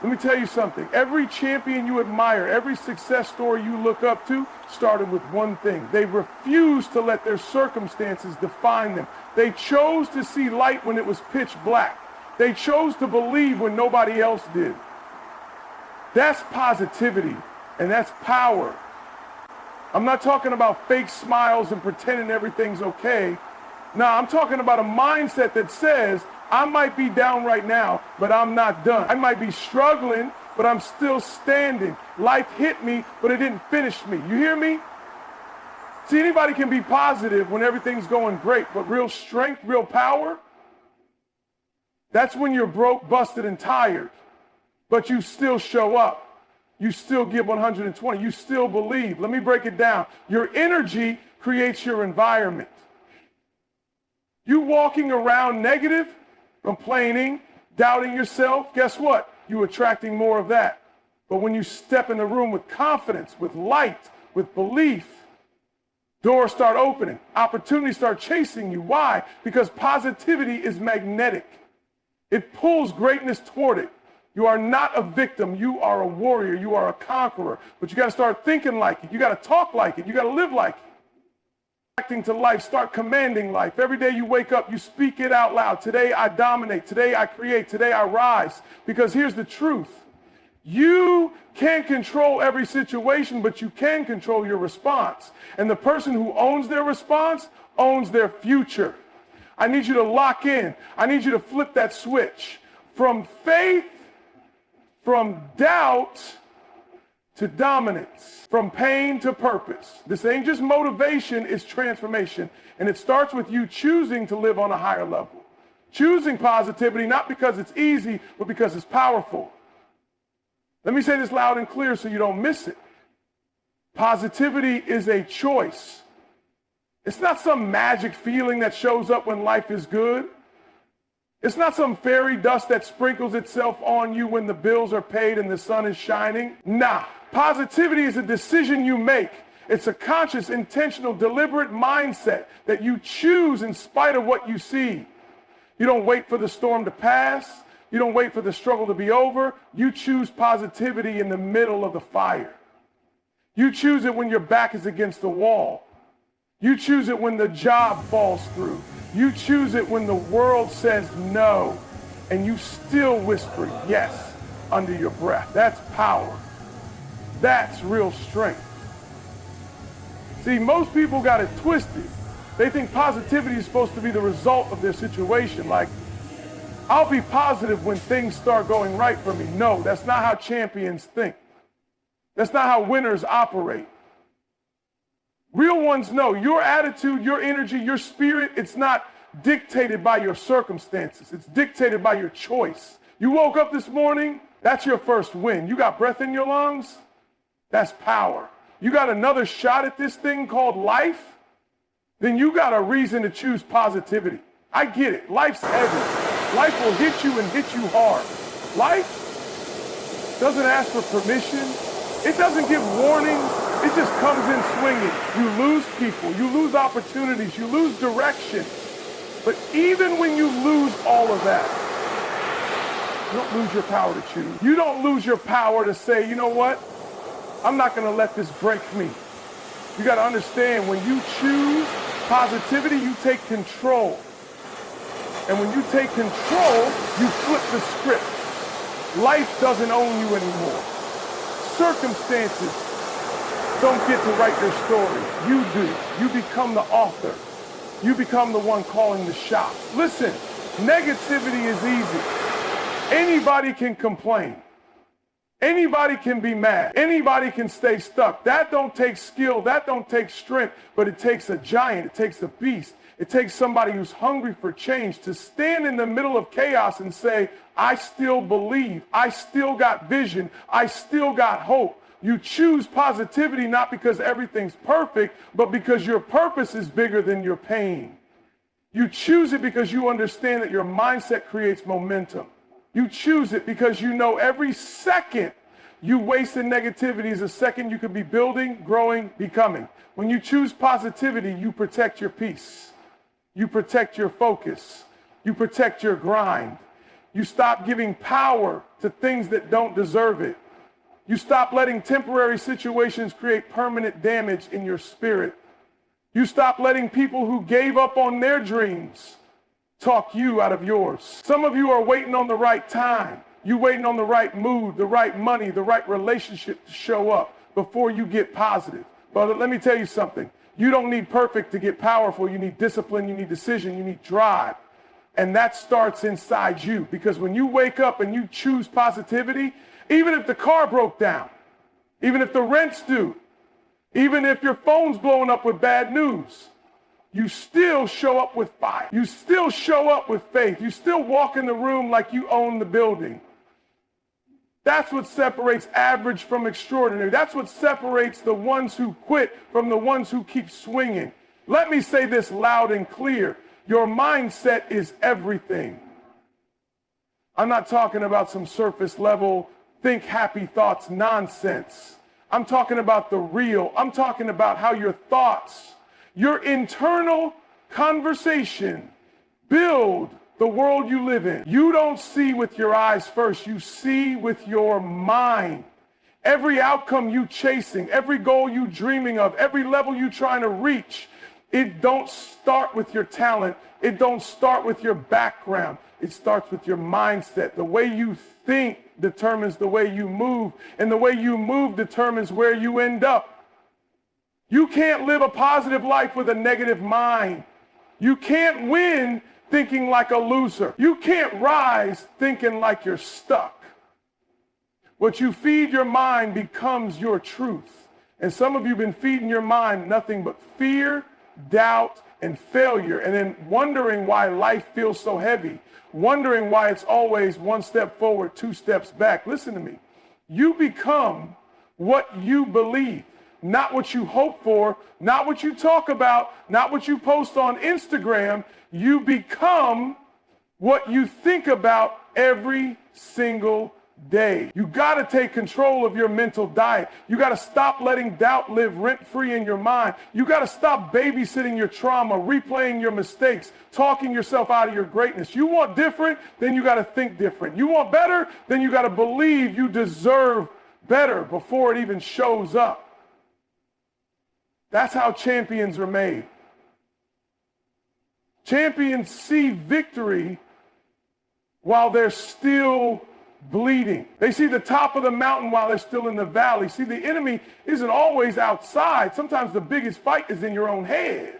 Let me tell you something. Every champion you admire, every success story you look up to started with one thing. They refused to let their circumstances define them. They chose to see light when it was pitch black. They chose to believe when nobody else did. That's positivity, and that's power. I'm not talking about fake smiles and pretending everything's okay. No, I'm talking about a mindset that says, I might be down right now, but I'm not done. I might be struggling, but I'm still standing. Life hit me, but it didn't finish me. You hear me? See, anybody can be positive when everything's going great, but real strength, real power, that's when you're broke, busted, and tired, but you still show up. You still give 120. You still believe. Let me break it down. Your energy creates your environment. You walking around negative, complaining, doubting yourself, guess what? You're attracting more of that. But when you step in the room with confidence, with light, with belief, doors start opening. Opportunities start chasing you. Why? Because positivity is magnetic. It pulls greatness toward it. You are not a victim. You are a warrior. You are a conqueror. But you got to start thinking like it. You got to talk like it. You got to live like it. Acting to life, start commanding life. Every day you wake up, you speak it out loud. Today I dominate. Today I create. Today I rise. Because here's the truth. You can't control every situation, but you can control your response. And the person who owns their response owns their future. I need you to lock in. I need you to flip that switch from faith, from doubt to dominance, from pain to purpose. This ain't just motivation, it's transformation. And it starts with you choosing to live on a higher level. Choosing positivity, not because it's easy, but because it's powerful. Let me say this loud and clear so you don't miss it. Positivity is a choice. It's not some magic feeling that shows up when life is good. It's not some fairy dust that sprinkles itself on you when the bills are paid and the sun is shining. Nah, positivity is a decision you make. It's a conscious, intentional, deliberate mindset that you choose in spite of what you see. You don't wait for the storm to pass. You don't wait for the struggle to be over. You choose positivity in the middle of the fire. You choose it when your back is against the wall. You choose it when the job falls through. You choose it when the world says no, and you still whisper yes under your breath. That's power. That's real strength. See, most people got it twisted. They think positivity is supposed to be the result of their situation. Like, I'll be positive when things start going right for me. No, that's not how champions think. That's not how winners operate. Real ones know your attitude, your energy, your spirit, it's not dictated by your circumstances. It's dictated by your choice. You woke up this morning, that's your first win. You got breath in your lungs, that's power. You got another shot at this thing called life, then you got a reason to choose positivity. I get it. Life's heavy. Life will hit you and hit you hard. Life doesn't ask for permission. It doesn't give warnings. It just comes in swinging. You lose people, you lose opportunities, you lose direction. But even when you lose all of that, you don't lose your power to choose. You don't lose your power to say, you know what? I'm not going to let this break me. You got to understand, when you choose positivity, you take control. And when you take control, you flip the script. Life doesn't own you anymore. Circumstances don't get to write your story. You do. You become the author. You become the one calling the shots. Listen, negativity is easy. Anybody can complain. Anybody can be mad. Anybody can stay stuck. That don't take skill. That don't take strength. But it takes a giant. It takes a beast. It takes somebody who's hungry for change to stand in the middle of chaos and say, I still believe. I still got vision. I still got hope. You choose positivity not because everything's perfect, but because your purpose is bigger than your pain. You choose it because you understand that your mindset creates momentum. You choose it because you know every second you waste in negativity is a second you could be building, growing, becoming. When you choose positivity, you protect your peace. You protect your focus. You protect your grind. You stop giving power to things that don't deserve it. You stop letting temporary situations create permanent damage in your spirit. You stop letting people who gave up on their dreams talk you out of yours. Some of you are waiting on the right time. You waiting on the right mood, the right money, the right relationship to show up before you get positive. But let me tell you something. You don't need perfect to get powerful. You need discipline, you need decision, you need drive. And that starts inside you, because when you wake up and you choose positivity, even if the car broke down, even if the rent's due, even if your phone's blowing up with bad news, you still show up with fire. You still show up with faith. You still walk in the room like you own the building. That's what separates average from extraordinary. That's what separates the ones who quit from the ones who keep swinging. Let me say this loud and clear. Your mindset is everything. I'm not talking about some surface level, think happy thoughts nonsense. I'm talking about the real. I'm talking about how your thoughts, your internal conversation build the world you live in. You don't see with your eyes first. You see with your mind. Every outcome you chasing, every goal you dreaming of, every level you trying to reach, it don't start with your talent. It don't start with your background. It starts with your mindset. The way you think determines the way you move, and the way you move determines where you end up. You can't live a positive life with a negative mind. You can't win thinking like a loser. You can't rise thinking like you're stuck. What you feed your mind becomes your truth. And some of you have been feeding your mind nothing but fear, doubt, and failure, and then wondering why life feels so heavy, wondering why it's always one step forward, two steps back. Listen to me. You become what you believe, not what you hope for, not what you talk about, not what you post on Instagram. You become what you think about every single day. You got to take control of your mental diet. You got to stop letting doubt live rent-free in your mind. You got to stop babysitting your trauma, replaying your mistakes, talking yourself out of your greatness. You want different, then you got to think different. You want better, then you got to believe you deserve better before it even shows up. That's how champions are made. Champions see victory while they're still bleeding. They see the top of the mountain while they're still in the valley. See, the enemy isn't always outside. Sometimes the biggest fight is in your own head.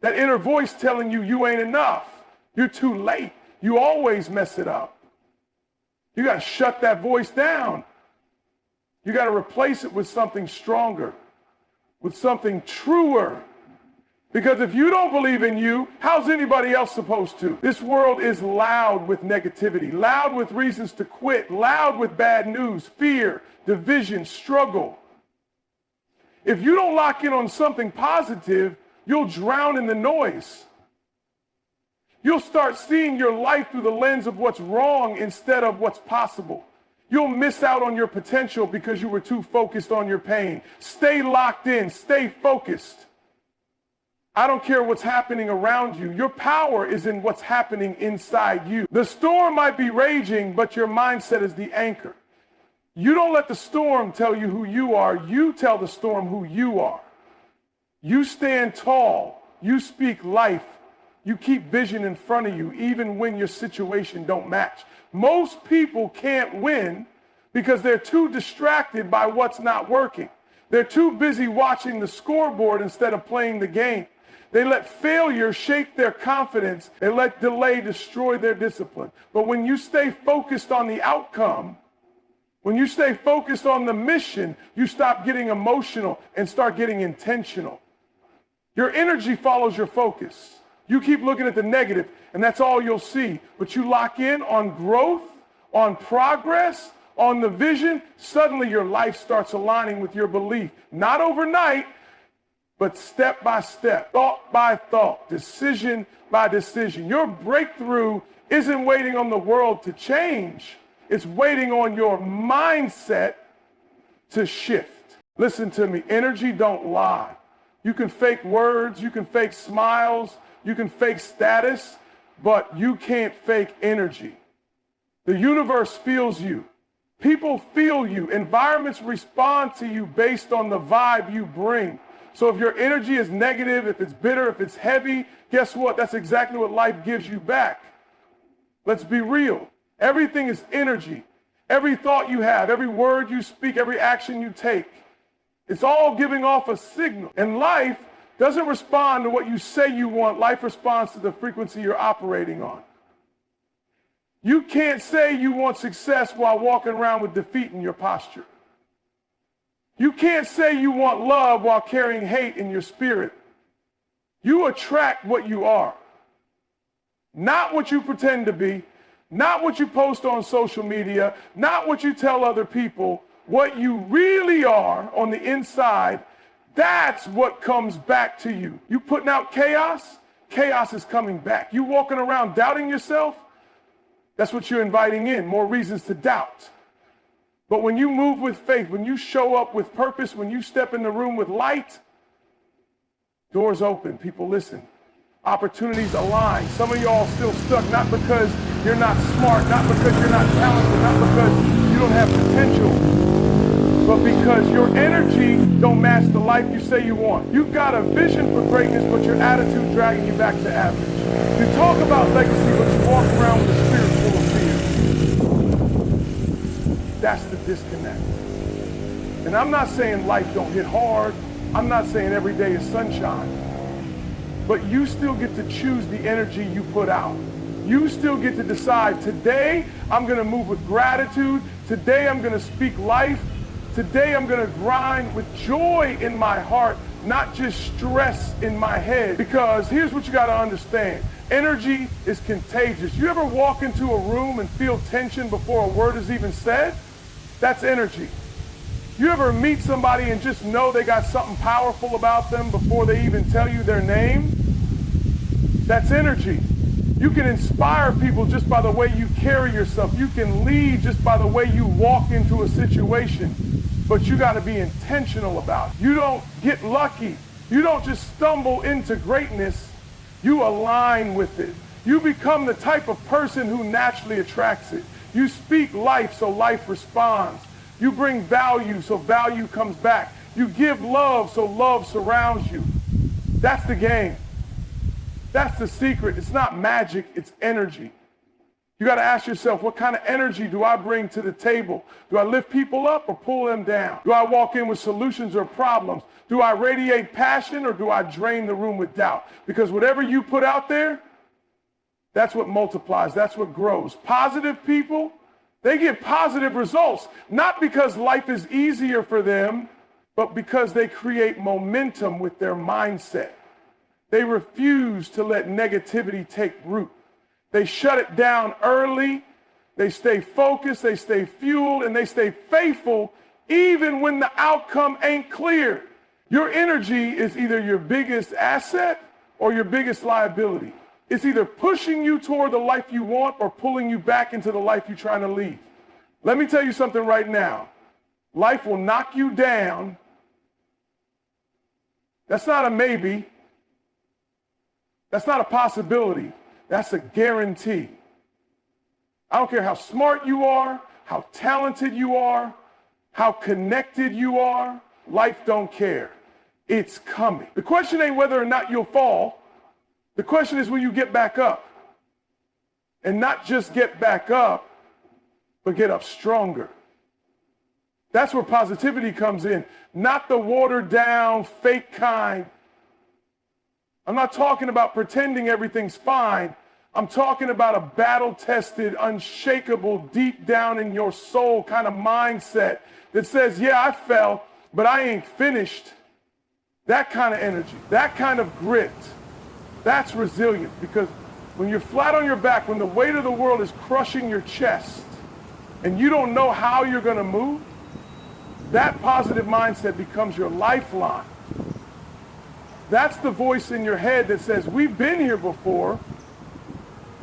That inner voice telling you you ain't enough. You're too late. You always mess it up. You got to shut that voice down. You got to replace it with something stronger, with something truer. Because if you don't believe in you, how's anybody else supposed to? This world is loud with negativity, loud with reasons to quit, loud with bad news, fear, division, struggle. If you don't lock in on something positive, you'll drown in the noise. You'll start seeing your life through the lens of what's wrong instead of what's possible. You'll miss out on your potential because you were too focused on your pain. Stay locked in, stay focused. I don't care what's happening around you. Your power is in what's happening inside you. The storm might be raging, but your mindset is the anchor. You don't let the storm tell you who you are. You tell the storm who you are. You stand tall. You speak life. You keep vision in front of you, even when your situation don't match. Most people can't win because they're too distracted by what's not working. They're too busy watching the scoreboard instead of playing the game. They let failure shake their confidence. They let delay destroy their discipline. But when you stay focused on the outcome, when you stay focused on the mission, you stop getting emotional and start getting intentional. Your energy follows your focus. You keep looking at the negative, and that's all you'll see. But you lock in on growth, on progress, on the vision, suddenly your life starts aligning with your belief. Not overnight, but step by step, thought by thought, decision by decision. Your breakthrough isn't waiting on the world to change. It's waiting on your mindset to shift. Listen to me, energy don't lie. You can fake words, you can fake smiles, you can fake status, but you can't fake energy. The universe feels you. People feel you. Environments respond to you based on the vibe you bring. So if your energy is negative, if it's bitter, if it's heavy, guess what? That's exactly what life gives you back. Let's be real. Everything is energy. Every thought you have, every word you speak, every action you take, it's all giving off a signal. And life doesn't respond to what you say you want. Life responds to the frequency you're operating on. You can't say you want success while walking around with defeat in your posture. You can't say you want love while carrying hate in your spirit. You attract what you are. Not what you pretend to be, not what you post on social media, not what you tell other people. What you really are on the inside, that's what comes back to you. You putting out chaos, chaos is coming back. You walking around doubting yourself, that's what you're inviting in, more reasons to doubt. But when you move with faith, when you show up with purpose, when you step in the room with light, doors open, people listen. Opportunities align. Some of y'all still stuck, not because you're not smart, not because you're not talented, not because you don't have potential, but because your energy don't match the life you say you want. You've got a vision for greatness, but your attitude dragging you back to average. You talk about legacy, but you walk around with a spirit full of fear. That's the disconnect. And I'm not saying life don't hit hard. I'm not saying every day is sunshine. But you still get to choose the energy you put out. You still get to decide, today I'm going to move with gratitude. Today I'm going to speak life. Today I'm going to grind with joy in my heart, not just stress in my head. Because here's what you got to understand. Energy is contagious. You ever walk into a room and feel tension before a word is even said? That's energy. You ever meet somebody and just know they got something powerful about them before they even tell you their name? That's energy. You can inspire people just by the way you carry yourself. You can lead just by the way you walk into a situation. But you got to be intentional about it. You don't get lucky. You don't just stumble into greatness. You align with it. You become the type of person who naturally attracts it. You speak life so life responds. You bring value so value comes back. You give love so love surrounds you. That's the game. That's the secret. It's not magic, it's energy. You got to ask yourself, what kind of energy do I bring to the table? Do I lift people up or pull them down? Do I walk in with solutions or problems? Do I radiate passion or do I drain the room with doubt? Because whatever you put out there, that's what multiplies, that's what grows. Positive people, they get positive results, not because life is easier for them, but because they create momentum with their mindset. They refuse to let negativity take root. They shut it down early. They stay focused, they stay fueled, and they stay faithful even when the outcome ain't clear. Your energy is either your biggest asset or your biggest liability. It's either pushing you toward the life you want or pulling you back into the life you're trying to lead. Let me tell you something right now. Life will knock you down. That's not a maybe. That's not a possibility. That's a guarantee. I don't care how smart you are, how talented you are, how connected you are. Life don't care. It's coming. The question ain't whether or not you'll fall. The question is, will you get back up? And not just get back up, but get up stronger. That's where positivity comes in, not the watered down, fake kind. I'm not talking about pretending everything's fine. I'm talking about a battle-tested, unshakable, deep down in your soul kind of mindset that says, yeah, I fell, but I ain't finished. That kind of energy, that kind of grit, that's resilience. Because when you're flat on your back, when the weight of the world is crushing your chest, and you don't know how you're going to move, that positive mindset becomes your lifeline. That's the voice in your head that says, we've been here before.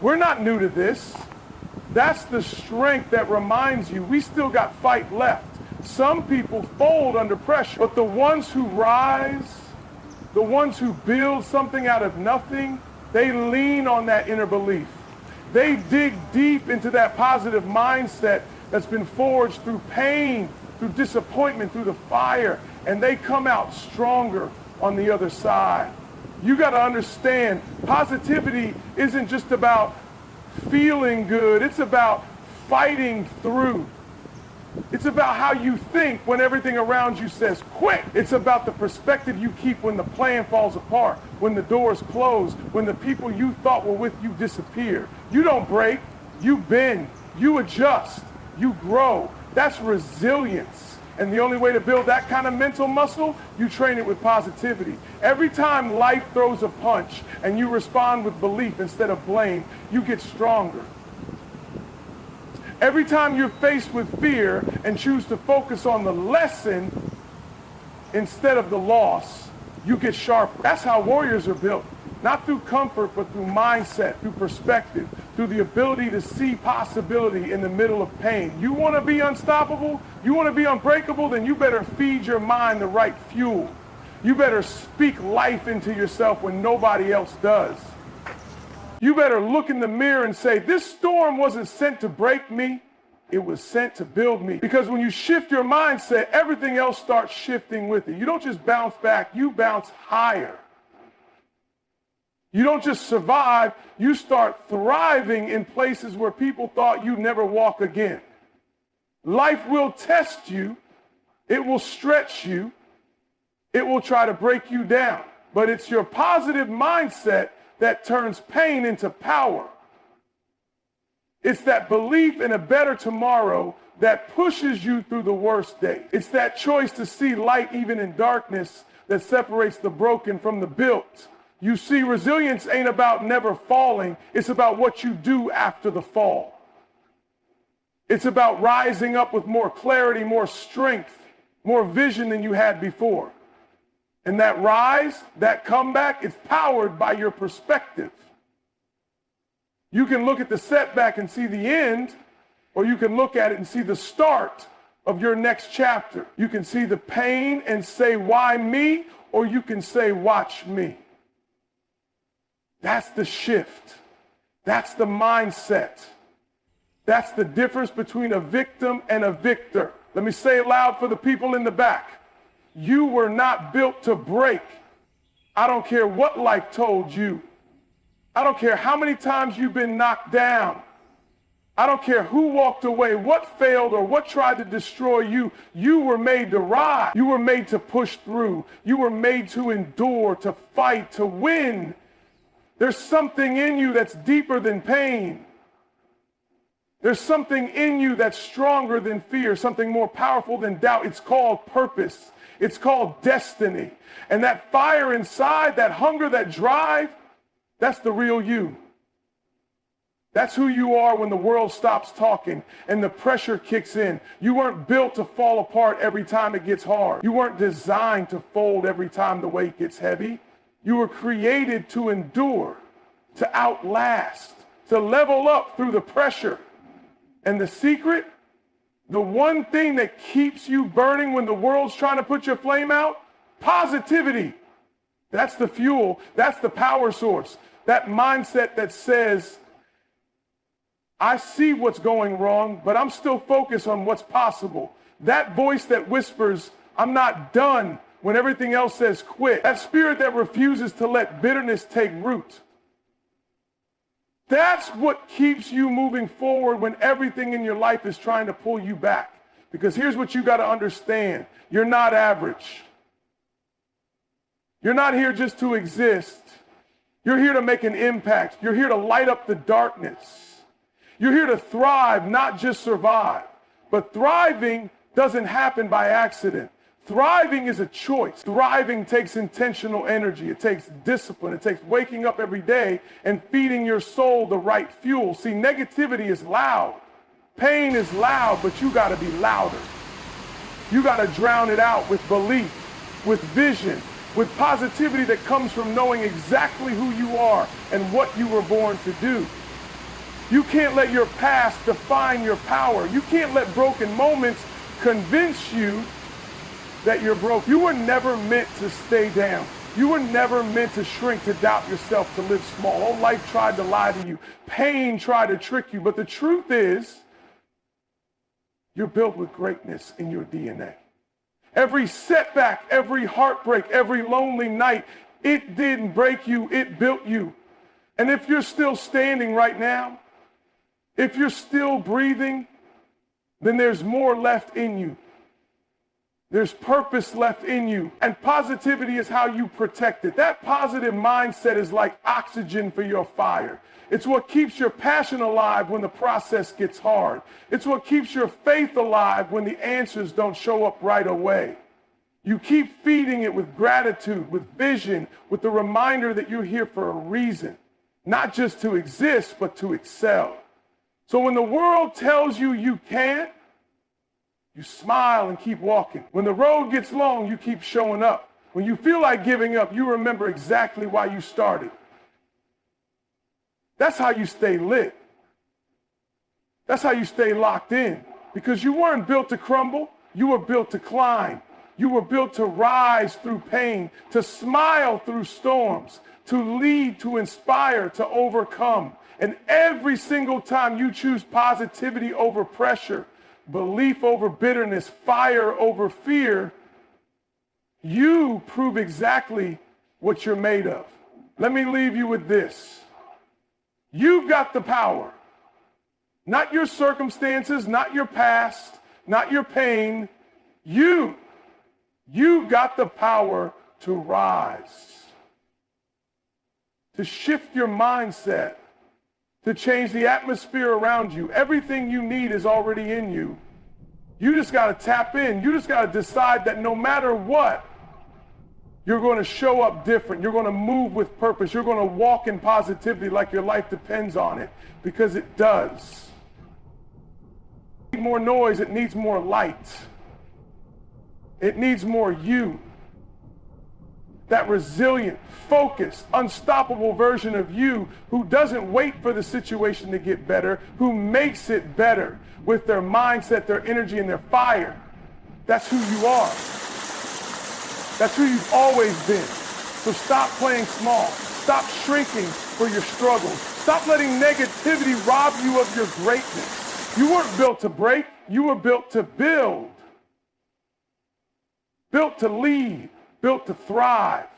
We're not new to this. That's the strength that reminds you we still got fight left. Some people fold under pressure, but the ones who rise, the ones who build something out of nothing, they lean on that inner belief. They dig deep into that positive mindset that's been forged through pain, through disappointment, through the fire, and they come out stronger on the other side. You got to understand, positivity isn't just about feeling good. It's about fighting through. It's about how you think when everything around you says quit. It's about the perspective you keep when the plan falls apart, when the doors close, when the people you thought were with you disappear. You don't break, you bend, you adjust, you grow. That's resilience. And the only way to build that kind of mental muscle, you train it with positivity. Every time life throws a punch and you respond with belief instead of blame, you get stronger. Every time you're faced with fear and choose to focus on the lesson instead of the loss, you get sharper. That's how warriors are built. Not through comfort, but through mindset, through perspective, through the ability to see possibility in the middle of pain. You want to be unstoppable? You want to be unbreakable? Then you better feed your mind the right fuel. You better speak life into yourself when nobody else does. You better look in the mirror and say, this storm wasn't sent to break me. It was sent to build me. Because when you shift your mindset, everything else starts shifting with it. You don't just bounce back, you bounce higher. You don't just survive, you start thriving in places where people thought you'd never walk again. Life will test you. It will stretch you. It will try to break you down. But it's your positive mindset that turns pain into power. It's that belief in a better tomorrow that pushes you through the worst day. It's that choice to see light even in darkness that separates the broken from the built. You see, resilience ain't about never falling. It's about what you do after the fall. It's about rising up with more clarity, more strength, more vision than you had before. And that rise, that comeback, is powered by your perspective. You can look at the setback and see the end, or you can look at it and see the start of your next chapter. You can see the pain and say, why me? Or you can say, watch me. That's the shift. That's the mindset. That's the difference between a victim and a victor. Let me say it loud for the people in the back. You were not built to break. I don't care what life told you. I don't care how many times you've been knocked down. I don't care who walked away, what failed, or what tried to destroy you. You were made to rise. You were made to push through. You were made to endure, to fight, to win. There's something in you that's deeper than pain. There's something in you that's stronger than fear, something more powerful than doubt. It's called purpose. It's called destiny. And that fire inside, that hunger, that drive, that's the real you. That's who you are when the world stops talking and the pressure kicks in. You weren't built to fall apart every time it gets hard. You weren't designed to fold every time the weight gets heavy. You were created to endure, to outlast, to level up through the pressure. And the secret, the one thing that keeps you burning when the world's trying to put your flame out, positivity. That's the fuel. That's the power source. That mindset that says, I see what's going wrong, but I'm still focused on what's possible. That voice that whispers, I'm not done, when everything else says quit. That spirit that refuses to let bitterness take root. That's what keeps you moving forward when everything in your life is trying to pull you back. Because here's what you got to understand. You're not average. You're not here just to exist. You're here to make an impact. You're here to light up the darkness. You're here to thrive, not just survive. But thriving doesn't happen by accident. Thriving is a choice. Thriving takes intentional energy. It takes discipline. It takes waking up every day and feeding your soul the right fuel. See, negativity is loud. Pain is loud, but you got to be louder. You got to drown it out with belief, with vision, with positivity that comes from knowing exactly who you are and what you were born to do. You can't let your past define your power. You can't let broken moments convince you that you're broke. You were never meant to stay down. You were never meant to shrink, to doubt yourself, to live small. Oh, life tried to lie to you. Pain tried to trick you. But the truth is, you're built with greatness in your DNA. Every setback, every heartbreak, every lonely night, it didn't break you, it built you. And if you're still standing right now, if you're still breathing, then there's more left in you. There's purpose left in you. And positivity is how you protect it. That positive mindset is like oxygen for your fire. It's what keeps your passion alive when the process gets hard. It's what keeps your faith alive when the answers don't show up right away. You keep feeding it with gratitude, with vision, with the reminder that you're here for a reason, not just to exist, but to excel. So when the world tells you you can't, you smile and keep walking. When the road gets long, you keep showing up. When you feel like giving up, you remember exactly why you started. That's how you stay lit. That's how you stay locked in. Because you weren't built to crumble, you were built to climb. You were built to rise through pain, to smile through storms, to lead, to inspire, to overcome. And every single time you choose positivity over pressure, belief over bitterness, fire over fear, you prove exactly what you're made of. Let me leave you with this. You've got the power. Not your circumstances, not your past, not your pain. You've got the power to rise, to shift your mindset, to change the atmosphere around you. Everything you need is already in you. You just got to tap in. You just got to decide that no matter what, you're going to show up different. You're going to move with purpose. You're going to walk in positivity like your life depends on it, because it does. It needs more noise. It needs more light. It needs more you. That resilient, focused, unstoppable version of you who doesn't wait for the situation to get better, who makes it better with their mindset, their energy, and their fire. That's who you are. That's who you've always been. So stop playing small. Stop shrinking for your struggles. Stop letting negativity rob you of your greatness. You weren't built to break. You were built to build. Built to lead. Built to thrive.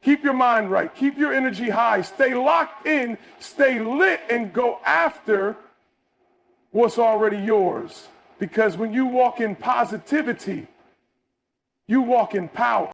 Keep your mind right. Keep your energy high. Stay locked in. Stay lit and go after what's already yours. Because when you walk in positivity, you walk in power.